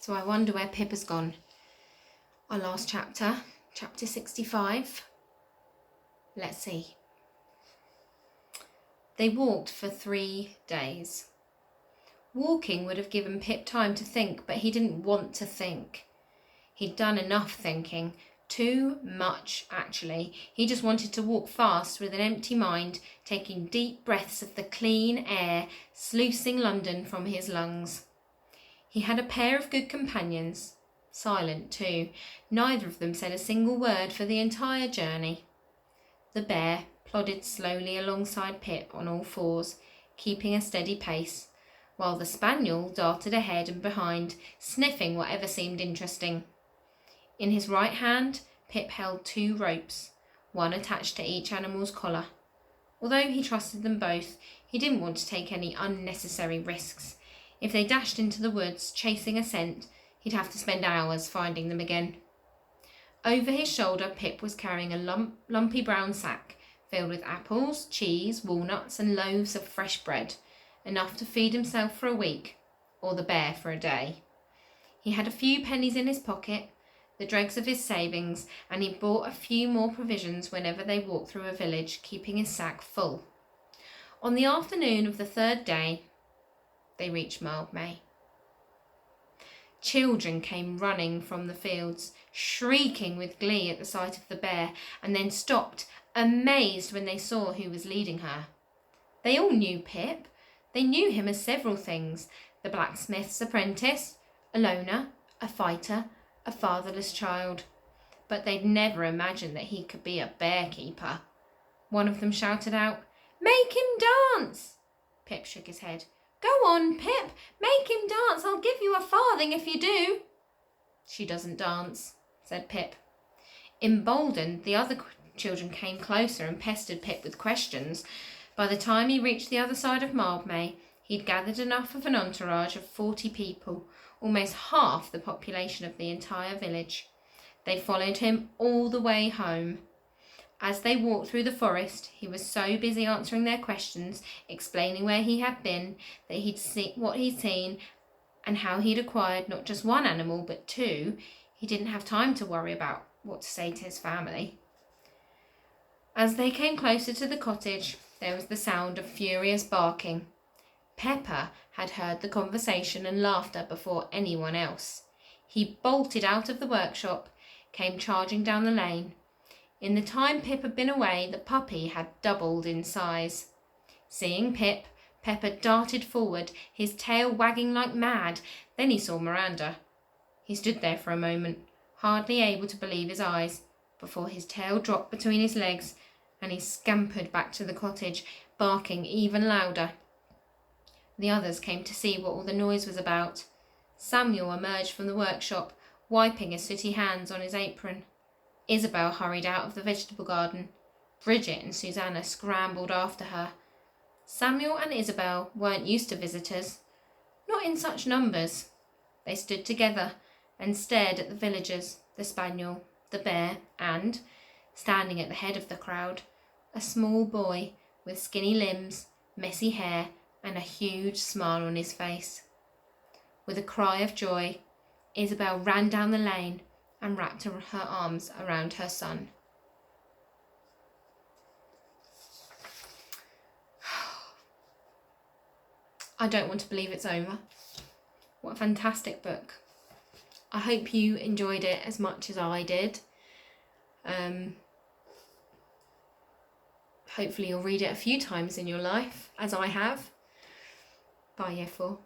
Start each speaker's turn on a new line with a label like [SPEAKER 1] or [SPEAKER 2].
[SPEAKER 1] So I wonder where Pip has gone. Our last chapter, chapter 65. Let's see. They walked for 3 days. Walking would have given Pip time to think, but he didn't want to think. He'd done enough thinking. Too much, actually. He just wanted to walk fast with an empty mind, taking deep breaths of the clean air, sluicing London from his lungs. He had a pair of good companions, silent too. Neither of them said a single word for the entire journey. The bear plodded slowly alongside Pip on all fours, keeping a steady pace, while the spaniel darted ahead and behind, sniffing whatever seemed interesting. In his right hand, Pip held 2 ropes, one attached to each animal's collar. Although he trusted them both, he didn't want to take any unnecessary risks. If they dashed into the woods, chasing a scent, he'd have to spend hours finding them again. Over his shoulder, Pip was carrying a lumpy brown sack filled with apples, cheese, walnuts and loaves of fresh bread, enough to feed himself for a week, or the bear for a day. He had a few pennies in his pocket, the dregs of his savings, and he bought a few more provisions whenever they walked through a village, keeping his sack full. On the afternoon of the 3rd day, they reached Mildmay. Children came running from the fields, shrieking with glee at the sight of the bear, and then stopped, amazed when they saw who was leading her. They all knew Pip. They knew him as several things: the blacksmith's apprentice, a loner, a fighter, a fatherless child. But they'd never imagined that he could be a bearkeeper. One of them shouted out, "Make him dance!" Pip shook his head. "Go on, Pip, make him dance. I'll give you a farthing if you do." "She doesn't dance," said Pip. Emboldened, the other children came closer and pestered Pip with questions. By the time he reached the other side of Mildmay, he'd gathered enough of an entourage of 40 people, almost half the population of the entire village. They followed him all the way home. As they walked through the forest, he was so busy answering their questions, explaining where he had been, that he'd seen what he'd seen, and how he'd acquired not just 1 animal but 2, he didn't have time to worry about what to say to his family. As they came closer to the cottage, there was the sound of furious barking. Pepper had heard the conversation and laughter before anyone else. He bolted out of the workshop, came charging down the lane. In the time Pip had been away, the puppy had doubled in size. Seeing Pip, Pepper darted forward, his tail wagging like mad. Then he saw Miranda. He stood there for a moment, hardly able to believe his eyes, before his tail dropped between his legs and he scampered back to the cottage, barking even louder. The others came to see what all the noise was about. Samuel emerged from the workshop, wiping his sooty hands on his apron. Isabel hurried out of the vegetable garden. Bridget and Susanna scrambled after her. Samuel and Isabel weren't used to visitors, not in such numbers. They stood together and stared at the villagers, the spaniel, the bear, and, standing at the head of the crowd, a small boy with skinny limbs, messy hair, and a huge smile on his face. With a cry of joy, Isabel ran down the lane and wrapped her arms around her son. I don't want to believe it's over. What a fantastic book. I hope you enjoyed it as much as I did. Hopefully you'll read it a few times in your life, as I have. Bye, Year 4.